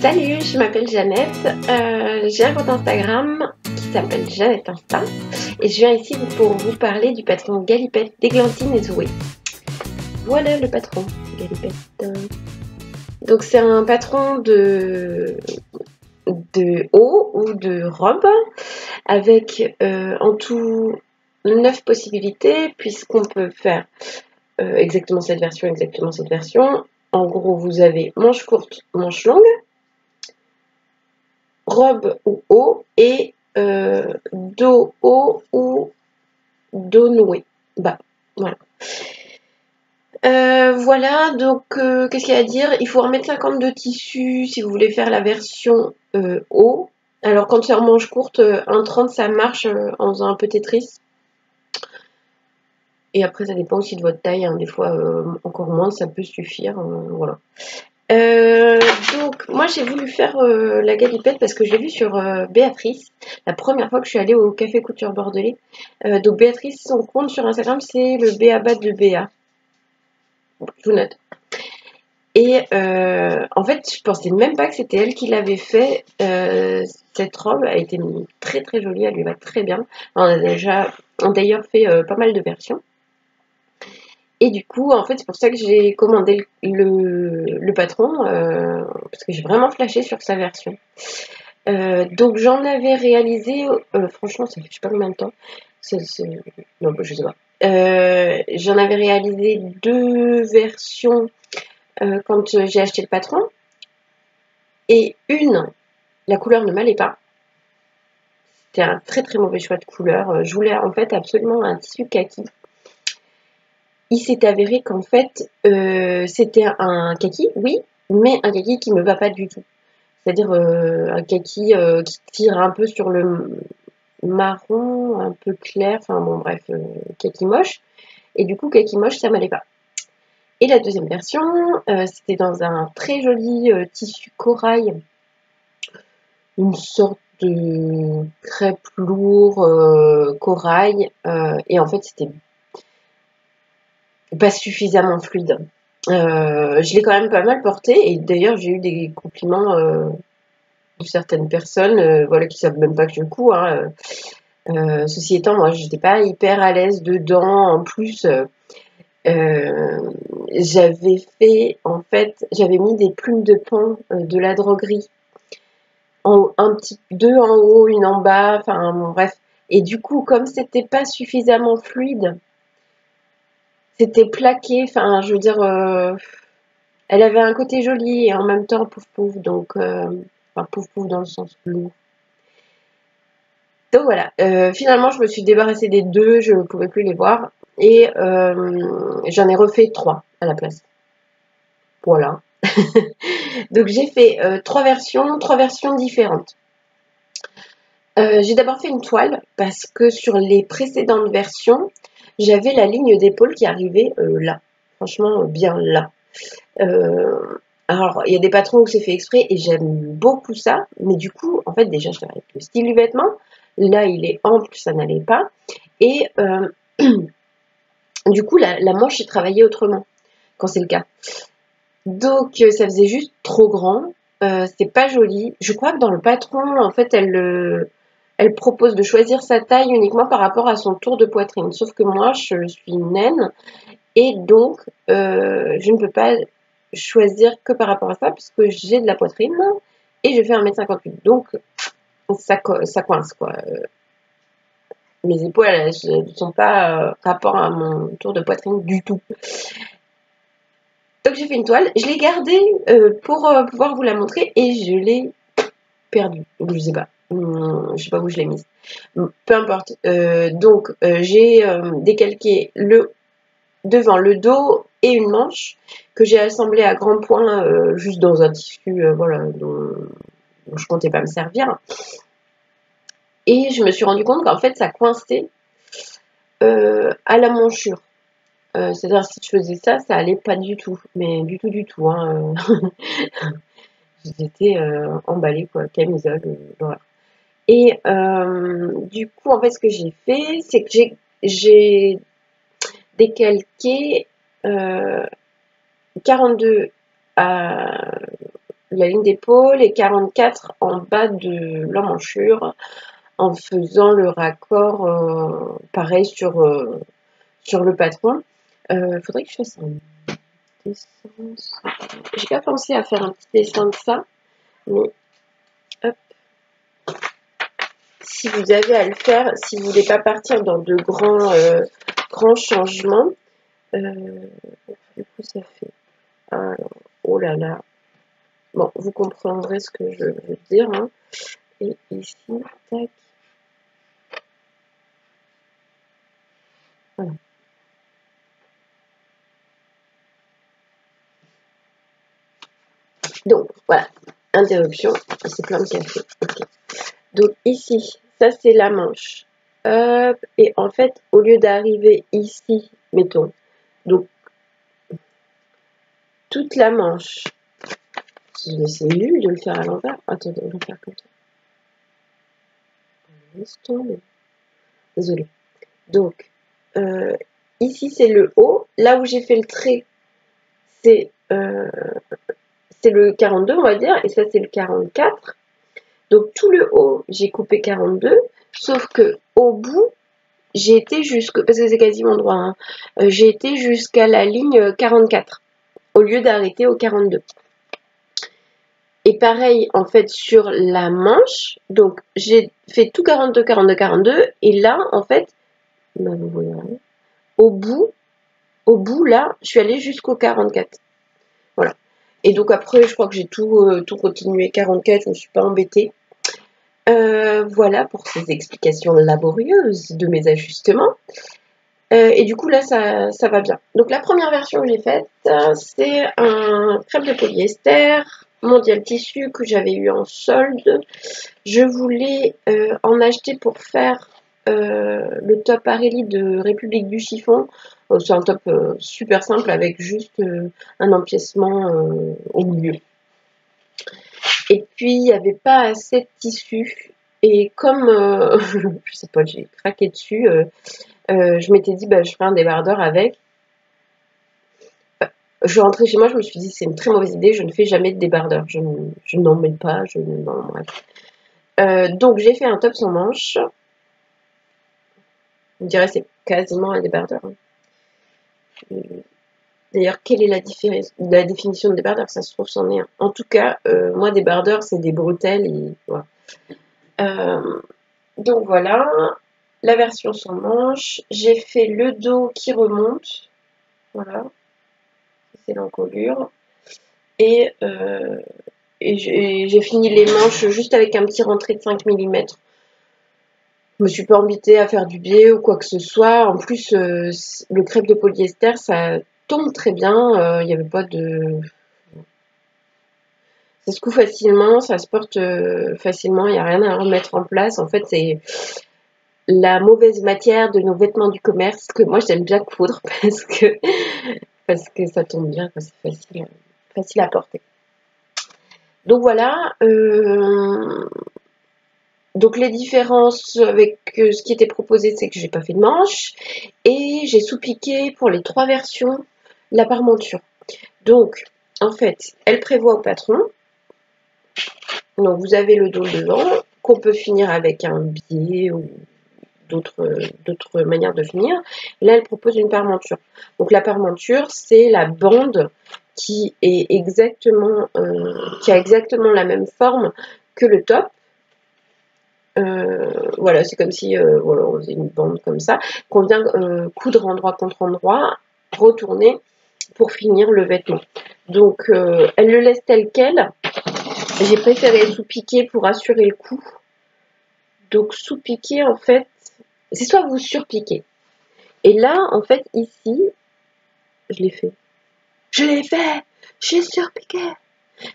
Salut, je m'appelle Jeannette, j'ai un compte Instagram qui s'appelle Jeannette Insta et je viens ici pour vous parler du patron Galipette d'Églantine et Zoé. Voilà le patron Galipette. Donc c'est un patron de haut ou de robe avec en tout 9 possibilités puisqu'on peut faire exactement cette version. En gros, vous avez manche courte, manche longue, robe ou haut et dos haut ou dos noué bas. Voilà. Voilà, donc qu'est-ce qu'il y a à dire? Il faut 1,50 m de tissu si vous voulez faire la version haut. Alors quand c'est en manche courte, 1,30 m ça marche en faisant un peu Tetris. Et après ça dépend aussi de votre taille, hein. Des fois encore moins, ça peut suffire. Voilà. Donc moi j'ai voulu faire la galipette parce que je l'ai vue sur Béatrice la première fois que je suis allée au café couture bordelais. Donc Béatrice, son compte sur Instagram c'est le Béabat de Béa. Je vous note. Et en fait je pensais même pas que c'était elle qui l'avait fait. Cette robe a été très très jolie, elle lui va très bien. On a déjà d'ailleurs fait pas mal de versions. Et du coup, en fait, c'est pour ça que j'ai commandé le patron, parce que j'ai vraiment flashé sur sa version. Donc j'en avais réalisé, franchement, ça fait je sais pas combien de temps. Non, je sais pas. J'en avais réalisé 2 versions quand j'ai acheté le patron. Et une, la couleur ne m'allait pas. C'était un très très mauvais choix de couleur. Je voulais en fait absolument un tissu kaki. Il s'est avéré qu'en fait, c'était un kaki, oui, mais un kaki qui me va pas du tout. C'est-à-dire un kaki qui tire un peu sur le marron, un peu clair, enfin bon bref, kaki moche. Et du coup, kaki moche, ça m'allait pas. Et la deuxième version, c'était dans un très joli tissu corail, une sorte de crêpe lourd corail, et en fait, c'était pas suffisamment fluide. Je l'ai quand même pas mal porté et d'ailleurs j'ai eu des compliments de certaines personnes voilà, qui savent même pas que je couds. Hein. Ceci étant, moi j'étais pas hyper à l'aise dedans. En plus, j'avais fait, en fait, j'avais mis des plumes de pan de la droguerie. Deux en haut, une en bas, enfin bon, bref. Et du coup, comme c'était pas suffisamment fluide, c'était plaqué, enfin je veux dire... elle avait un côté joli et en même temps pouf pouf, donc enfin pouf pouf dans le sens lourd. Donc voilà, finalement je me suis débarrassée des 2, je ne pouvais plus les voir et j'en ai refait 3 à la place. Voilà. Donc j'ai fait 3 versions différentes. J'ai d'abord fait une toile parce que sur les précédentes versions, j'avais la ligne d'épaule qui arrivait là, franchement bien là. Alors, il y a des patrons où c'est fait exprès et j'aime beaucoup ça. Mais du coup, en fait, déjà, je travaille avec le style du vêtement. Là, il est ample, ça n'allait pas. Et du coup, la manche est travaillée autrement, quand c'est le cas. Donc, ça faisait juste trop grand. C'est pas joli. Je crois que dans le patron, en fait, elle propose de choisir sa taille uniquement par rapport à son tour de poitrine. Sauf que moi, je suis naine. Et donc, je ne peux pas choisir que par rapport à ça, puisque j'ai de la poitrine et je fais 1,58 m. Donc, ça coince, quoi. Mes épaules, elles ne sont pas rapport à mon tour de poitrine du tout. Donc, j'ai fait une toile. Je l'ai gardée pour pouvoir vous la montrer et je l'ai perdue. Je sais pas. Je sais pas où je l'ai mise. Peu importe. Donc, j'ai décalqué le devant le dos et une manche que j'ai assemblée à grands points juste dans un tissu voilà, dont je comptais pas me servir. Et je me suis rendu compte qu'en fait ça coinçait à la manchure. C'est-à-dire si je faisais ça, ça allait pas du tout. Mais du tout. Hein. J'étais emballée, quoi, camisole. Voilà. Et du coup, en fait, ce que j'ai fait, c'est que j'ai décalqué 42 à la ligne d'épaule et 44 en bas de l'emmanchure en faisant le raccord pareil sur le patron. Faudrait que je fasse un dessin. J'ai pas pensé à faire un petit dessin de ça, mais hop. Si vous avez à le faire, si vous voulez pas partir dans de grands changements, du coup ça fait. Alors, oh là là. Bon, vous comprendrez ce que je veux dire. Hein. Et ici, tac. Voilà. Donc, voilà. Interruption. C'est plein de café. Okay. Donc, ici, ça, c'est la manche. Hop. Et en fait, au lieu d'arriver ici, mettons, donc, toute la manche. C'est nul de le faire à l'envers. Attendez, on va faire comme ça. Laisse tomber. Désolée. Donc, ici, c'est le haut. Là où j'ai fait le trait, c'est le 42, on va dire. Et ça, c'est le 44. Donc, tout le haut, j'ai coupé 42. Sauf que au bout, j'ai été jusque... Parce que c'est quasiment droit. Hein, j'ai été jusqu'à la ligne 44. Au lieu d'arrêter au 42. Et pareil, en fait, sur la manche. Donc, j'ai fait tout 42, 42, 42. Et là, en fait... Ben, vous voyez, au bout, là, je suis allée jusqu'au 44. Voilà. Et donc après, je crois que j'ai tout continué 44, je ne me suis pas embêtée. Voilà pour ces explications laborieuses de mes ajustements. Et du coup, là, ça va bien. Donc la première version que j'ai faite, c'est un crêpe de polyester mondial tissu que j'avais eu en solde. Je voulais en acheter pour faire le top Areli de République du chiffon. C'est un top super simple avec juste un empiècement au milieu. Et puis, il n'y avait pas assez de tissu. Et comme, je sais pas, j'ai craqué dessus, je m'étais dit, bah, je ferai un débardeur avec. Je suis rentrée chez moi, je me suis dit, c'est une très mauvaise idée, je ne fais jamais de débardeur. Je n'en mets pas, non, bref. Donc, j'ai fait un top sans manche. On dirait que c'est quasiment un débardeur. D'ailleurs, quelle est la définition de débardeur? Ça se trouve, c'en est un. En tout cas, moi, débardeur, c'est des bretelles. Et, voilà. Donc voilà, la version sans manche. J'ai fait le dos qui remonte. Voilà, c'est l'encolure. Et j'ai fini les manches juste avec un petit rentré de 5 mm. Je me suis pas embêtée à faire du biais ou quoi que ce soit. En plus, le crêpe de polyester, ça tombe très bien. Il n'y avait pas de... Ça se coud facilement, ça se porte facilement. Il n'y a rien à remettre en place. En fait, c'est la mauvaise matière de nos vêtements du commerce que moi, j'aime bien coudre parce que ça tombe bien, c'est facile à porter. Donc voilà. Donc les différences avec ce qui était proposé, c'est que j'ai pas fait de manche et j'ai sous-piqué pour les 3 versions la parmenture. Donc en fait, elle prévoit au patron. Donc vous avez le dos devant qu'on peut finir avec un biais ou d'autres manières de finir. Là, elle propose une parmenture. Donc la parmenture, c'est la bande qui a exactement la même forme que le top. Voilà, c'est comme si voilà, on faisait une bande comme ça, qu'on vient coudre endroit contre endroit, retourner pour finir le vêtement. Donc elle le laisse tel quel. J'ai préféré sous-piquer pour assurer le coup. Donc sous-piquer, en fait, c'est soit vous surpiquez. Et là, en fait, ici, je l'ai fait. Je l'ai fait. J'ai surpiqué.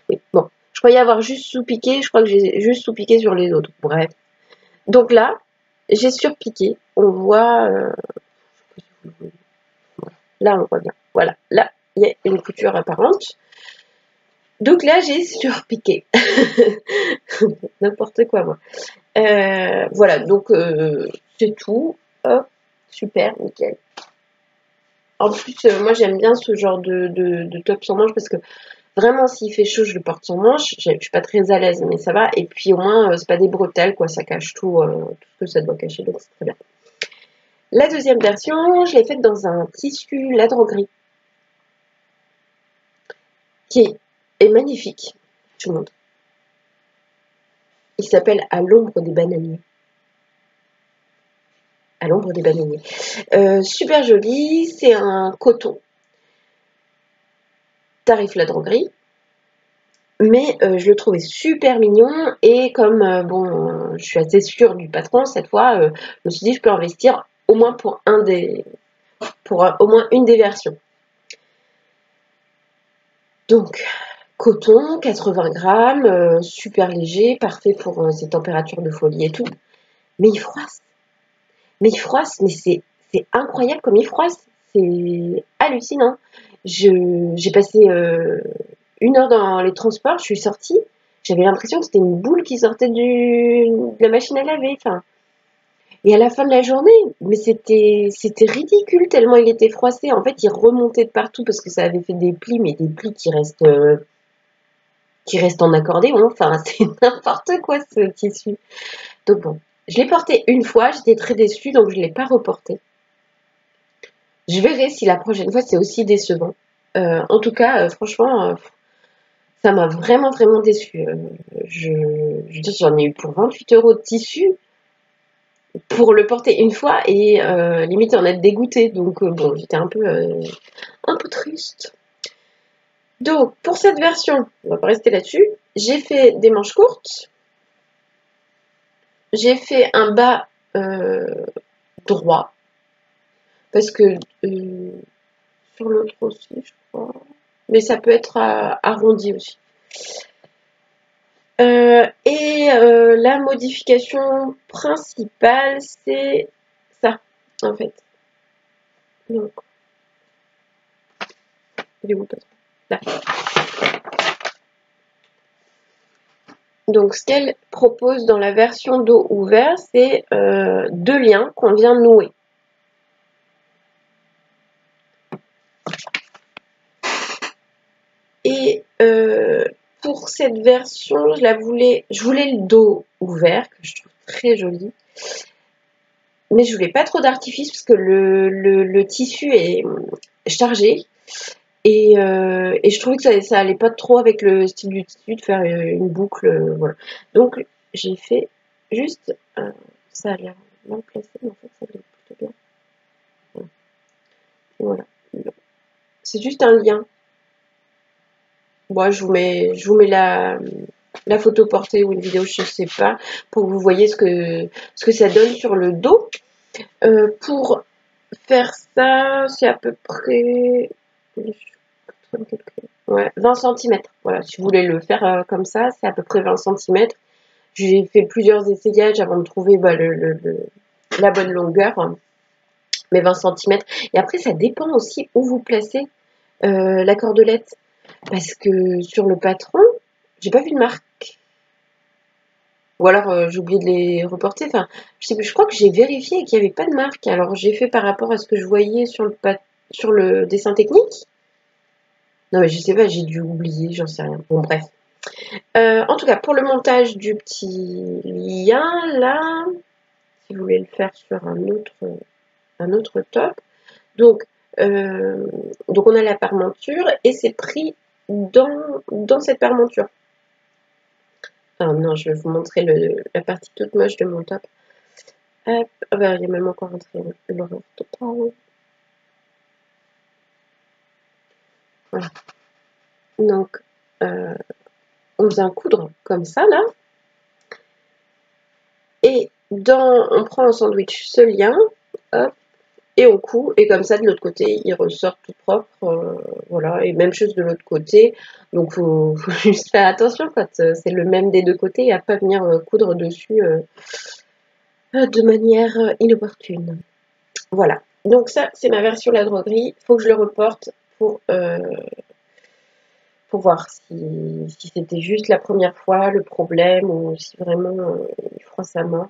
Oui, bon, je croyais avoir juste sous-piqué, je crois que j'ai juste sous-piqué sur les autres. Bref. Donc là, j'ai surpiqué. On voit... là, on voit bien. Voilà. Là, il y a une couture apparente. Donc là, j'ai surpiqué. N'importe quoi, moi. Voilà, donc c'est tout. Hop, super, nickel. En plus, moi, j'aime bien ce genre de top sans manche parce que Vraiment, s'il fait chaud, je le porte sans manche. Je suis pas très à l'aise, mais ça va. Et puis au moins, c'est pas des bretelles, quoi. Ça cache tout, tout ce que ça doit cacher, donc c'est très bien. La deuxième version, je l'ai faite dans un tissu ladre gris, qui est magnifique. Je vous montre. Il s'appelle À l'ombre des bananiers. À l'ombre des bananiers. Super joli, c'est un coton. Tarif ladre gris. Mais je le trouvais super mignon et comme bon, je suis assez sûre du patron cette fois, je me suis dit je peux investir au moins pour au moins une des versions. Donc coton, 80 grammes, super léger, parfait pour ces températures de folie et tout. Mais il froisse. Mais c'est incroyable comme il froisse. C'est hallucinant. J'ai passé 1 heure dans les transports, je suis sortie. J'avais l'impression que c'était une boule qui sortait de la machine à laver. Enfin, et à la fin de la journée, mais c'était ridicule tellement il était froissé. En fait, il remontait de partout parce que ça avait fait des plis, mais des plis qui restent en accordéon. Enfin, c'est n'importe quoi ce tissu. Donc bon, je l'ai porté une fois, j'étais très déçue, donc je ne l'ai pas reporté. Je verrai si la prochaine fois c'est aussi décevant. En tout cas, franchement, ça m'a vraiment, vraiment déçue. J'en ai eu pour 28 € de tissu pour le porter une fois et limite en être dégoûtée. Donc bon, j'étais un peu triste. Donc pour cette version, on va pas rester là-dessus. J'ai fait des manches courtes. J'ai fait un bas droit parce que sur l'autre aussi, je crois. Mais ça peut être arrondi aussi. La modification principale, c'est ça, en fait. Donc, il est où, là. Donc, ce qu'elle propose dans la version dos ouvert, c'est 2 liens qu'on vient nouer. Et pour cette version, je voulais le dos ouvert, que je trouve très joli. Mais je voulais pas trop d'artifice parce que le tissu est chargé. Et je trouvais que ça allait pas trop avec le style du tissu de faire une boucle. Voilà. Donc j'ai fait juste. Ça a l'air mal placé, mais en fait ça l'est plutôt bien. Voilà. C'est juste un lien. Bon, je vous mets la photo portée ou une vidéo, je sais pas, pour que vous voyez ce que ça donne sur le dos. Pour faire ça, c'est à peu près ouais, 20 cm. Voilà, si vous voulez le faire comme ça, c'est à peu près 20 cm. J'ai fait plusieurs essayages avant de trouver la bonne longueur, hein, mais 20 cm. Et après, ça dépend aussi où vous placez la cordelette. Parce que sur le patron, j'ai pas vu de marque. Ou alors j'ai oublié de les reporter. Enfin, je crois que j'ai vérifié qu'il n'y avait pas de marque. Alors j'ai fait par rapport à ce que je voyais sur le dessin technique. Non mais je sais pas, j'ai dû oublier, j'en sais rien. Bon bref. En tout cas, pour le montage du petit lien, là, si vous voulez le faire sur un autre top. Donc on a la parmenture et c'est pris dans cette parmenture. Ah non, je vais vous montrer la partie toute moche de mon top. Hop, ah bah, il y a même encore l'horreur totale. Voilà. Donc, on vient coudre comme ça, là. Et on prend en sandwich ce lien, hop, et on coud. Et comme ça, de l'autre côté, il ressort tout propre. Voilà, et même chose de l'autre côté. Donc, faut juste faire attention quand c'est le même des deux côtés et à pas venir coudre dessus de manière inopportune. Voilà. Donc ça, c'est ma version la droguerie. Il faut que je le reporte pour voir si c'était juste la première fois le problème ou si vraiment il froisse à mort.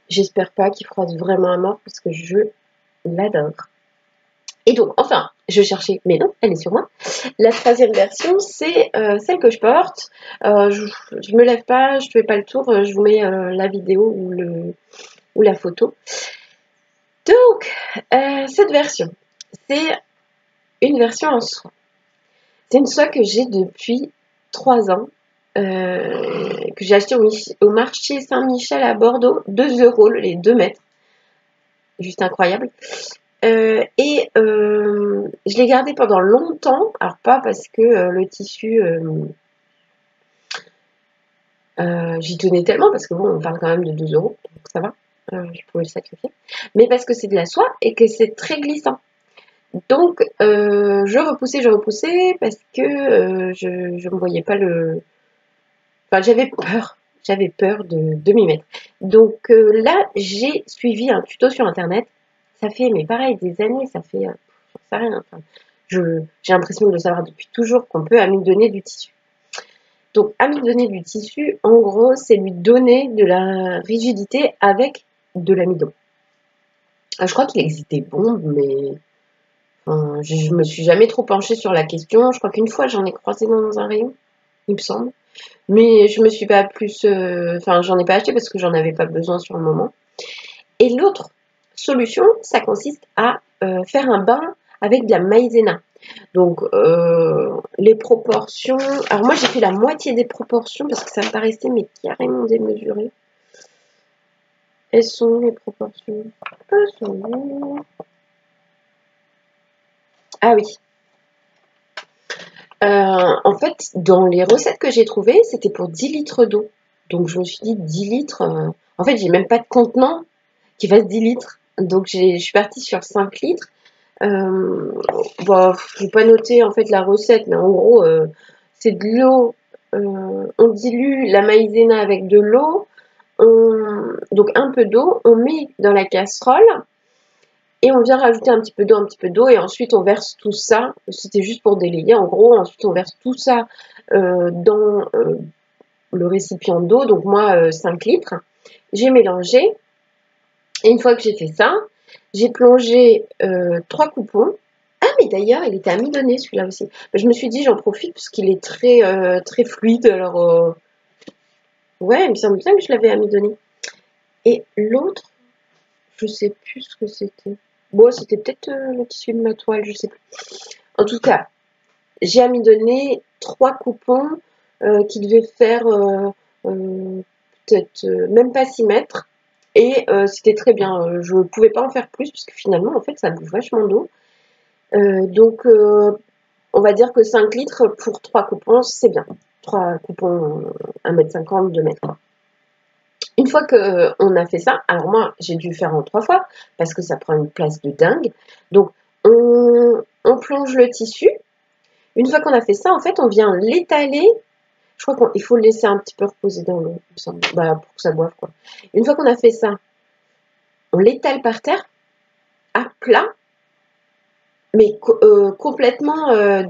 J'espère pas qu'il froisse vraiment à mort parce que je l'adore. Et donc, enfin, Je cherchais, mais non, elle est sur moi. La troisième version, c'est celle que je porte. Je me lève pas, je fais pas le tour, je vous mets la vidéo ou la photo. Donc, cette version, c'est une version en soie. C'est une soie que j'ai depuis 3 ans, que j'ai acheté au marché Saint-Michel à Bordeaux, 2 € les 2 mètres. Juste incroyable. Je l'ai gardé pendant longtemps, alors pas parce que le tissu, j'y tenais tellement, parce que bon, on parle quand même de 2 €, donc ça va, je pouvais le sacrifier, mais parce que c'est de la soie et que c'est très glissant. Donc, je repoussais, parce que je ne voyais pas le... Enfin, j'avais peur de m'y mettre. Donc là, j'ai suivi un tuto sur Internet. Ça fait, mais pareil, des années, ça fait, j'en sais rien. Enfin, j'ai l'impression de savoir depuis toujours qu'on peut amidonner du tissu. Donc, amidonner du tissu, en gros, c'est lui donner de la rigidité avec de l'amidon. Je crois qu'il existe des bombes, mais enfin, je me suis jamais trop penchée sur la question. Je crois qu'une fois, j'en ai croisé dans un rayon, il me semble. Mais je me suis pas plus... Enfin, j'en ai pas acheté parce que j'en avais pas besoin sur le moment. Et l'autre solution, ça consiste à faire un bain avec de la maïzena. Donc, les proportions... Alors moi, j'ai fait la moitié des proportions parce que ça me paraissait mais carrément démesuré. Elles sont les proportions... Ah oui. En fait, dans les recettes que j'ai trouvées, c'était pour 10 litres d'eau. Donc, je me suis dit 10 litres... En fait, j'ai même pas de contenant qui fasse 10 litres. Donc, je suis partie sur 5 litres. Bon, je n'ai pas noté en fait la recette, mais en gros, c'est de l'eau. On dilue la maïzena avec de l'eau. Donc, un peu d'eau. On met dans la casserole. Et on vient rajouter un petit peu d'eau, et ensuite on verse tout ça, c'était juste pour délayer en gros, ensuite on verse tout ça dans le récipient d'eau, donc moi 5 litres, j'ai mélangé, et une fois que j'ai fait ça, j'ai plongé 3 coupons. Ah mais d'ailleurs il était amidonné celui-là aussi, je me suis dit j'en profite parce qu'il est très fluide, alors ouais il me semble bien que je l'avais amidonné. Et l'autre, je sais plus ce que c'était. Bon, c'était peut-être le tissu de ma toile, je sais plus. En tout cas, j'ai amidonné 3 coupons qui devaient faire peut-être même pas 6 mètres. Et c'était très bien. Je ne pouvais pas en faire plus parce que finalement, en fait, ça bouffe vachement d'eau. Donc, on va dire que 5 litres pour 3 coupons, c'est bien. 3 coupons, 1,50 m, 2 mètres. Une fois qu'on a fait ça, alors moi j'ai dû faire en 3 fois parce que ça prend une place de dingue. Donc on plonge le tissu. Une fois qu'on a fait ça, en fait, on vient l'étaler. Je crois qu'il faut le laisser un petit peu reposer dans l'eau, pour que ça boive, quoi. Une fois qu'on a fait ça, on l'étale par terre, à plat, mais complètement à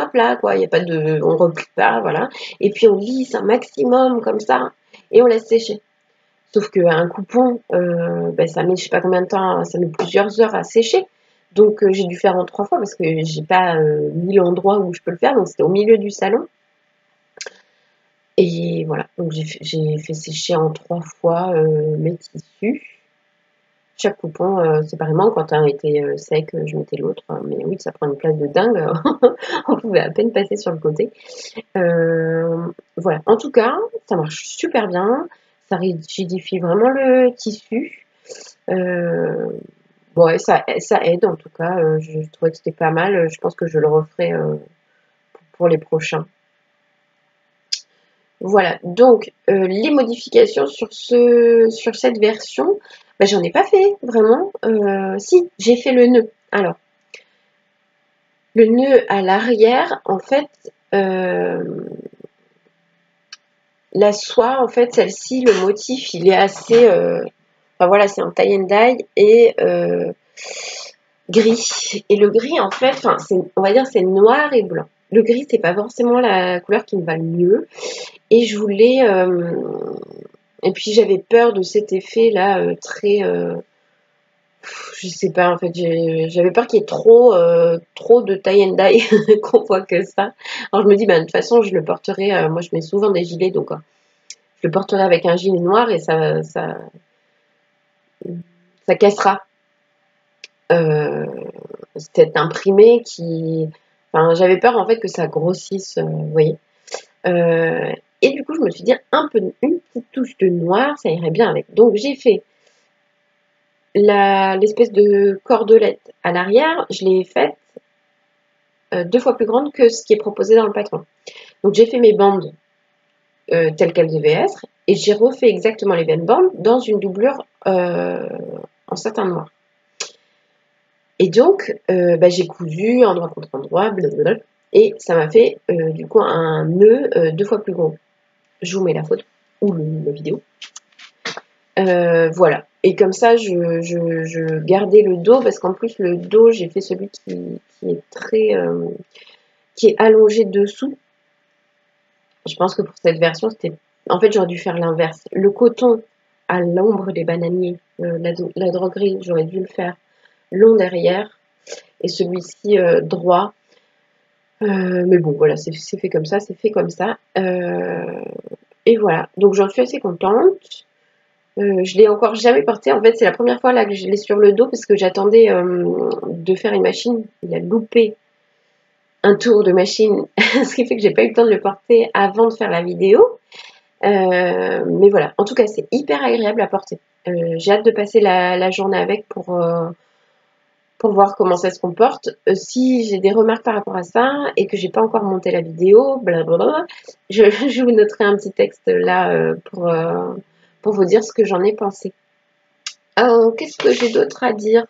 plat, quoi. Il n'y a pas de, on replie pas, voilà. Et puis on lisse un maximum comme ça, et on laisse sécher. Sauf qu'un coupon, ça met je sais pas combien de temps, ça met plusieurs heures à sécher. Donc j'ai dû faire en 3 fois parce que j'ai pas 1000 endroits où je peux le faire. Donc c'était au milieu du salon. Et voilà, donc j'ai fait sécher en 3 fois mes tissus. Chaque coupon séparément. Quand un était sec, je mettais l'autre. Mais oui, ça prend une place de dingue. On pouvait à peine passer sur le côté. Voilà, en tout cas, ça marche super bien. Ça rigidifie vraiment le tissu. Ouais, ça aide en tout cas. Je trouvais que c'était pas mal. Je pense que je le referai pour les prochains. Voilà, donc les modifications sur cette version, j'en ai pas fait vraiment. Si, j'ai fait le nœud. Alors, le nœud à l'arrière, en fait, la soie, en fait, celle-ci, le motif, il est assez... enfin voilà, c'est en tie and dye et gris. Et le gris, en fait, on va dire c'est noir et blanc. Le gris, c'est pas forcément la couleur qui me va le mieux. Et je voulais... et puis j'avais peur de cet effet-là très... Je sais pas, en fait, j'avais peur qu'il y ait trop de tie and dye qu'on voit que ça. Alors je me dis, bah, de toute façon, je le porterai. Moi, je mets souvent des gilets, donc je le porterai avec un gilet noir et ça cassera. Cet imprimé qui. Enfin, j'avais peur en fait que ça grossisse, vous voyez. Euh, et du coup, je me suis dit, une petite touche de noir, ça irait bien avec. Donc, j'ai fait l'espèce de cordelette à l'arrière, je l'ai faite 2 fois plus grande que ce qui est proposé dans le patron. Donc j'ai fait mes bandes telles qu'elles devaient être et j'ai refait exactement les mêmes bandes dans une doublure en satin noir. Et donc bah, j'ai cousu endroit contre endroit, blablabla, et ça m'a fait du coup un nœud 2 fois plus gros. Je vous mets la photo ou la vidéo. Voilà. Et comme ça, je gardais le dos parce qu'en plus le dos, j'ai fait celui qui est qui est allongé dessous. Je pense que pour cette version, c'était. En fait, j'aurais dû faire l'inverse. Le coton à l'ombre des bananiers, la droguerie, j'aurais dû le faire long derrière et celui-ci droit. Mais bon, voilà, c'est fait comme ça, c'est fait comme ça. Et voilà. Donc j'en suis assez contente. Je l'ai encore jamais porté. En fait, c'est la première fois là que je l'ai sur le dos parce que j'attendais de faire une machine. Il a loupé un tour de machine, ce qui fait que j'ai pas eu le temps de le porter avant de faire la vidéo. Mais voilà, en tout cas, c'est hyper agréable à porter. J'ai hâte de passer la journée avec pour voir comment ça se comporte. Si j'ai des remarques par rapport à ça et que j'ai pas encore monté la vidéo, blablabla, je vous noterai un petit texte là pour vous dire ce que j'en ai pensé. Qu'est-ce que j'ai d'autre à dire?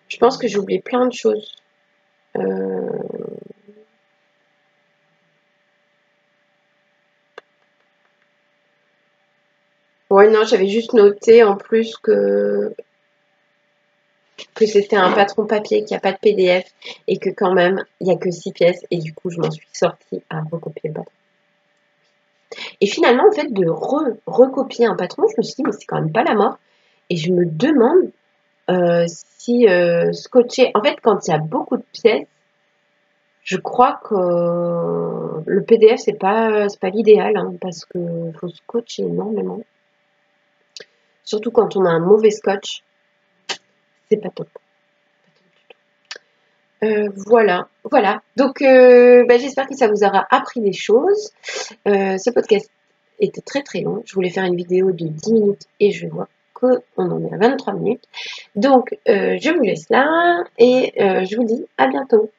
Je pense que j'ai oublié plein de choses. Euh, Ouais, non, j'avais juste noté en plus que c'était un patron papier, qu'il n'y a pas de PDF et que quand même, il n'y a que 6 pièces et du coup, je m'en suis sortie à recopier le patron. Et finalement, en fait, de recopier un patron, je me suis dit, mais c'est quand même pas la mort. Et je me demande si scotcher. En fait, quand il y a beaucoup de pièces, je crois que le PDF, c'est pas l'idéal hein, parce que faut scotcher énormément. Surtout quand on a un mauvais scotch, c'est pas top. Voilà. Donc, bah, j'espère que ça vous aura appris des choses. Ce podcast était très très long. Je voulais faire une vidéo de 10 minutes et je vois qu'on en est à 23 minutes. Donc, je vous laisse là et je vous dis à bientôt.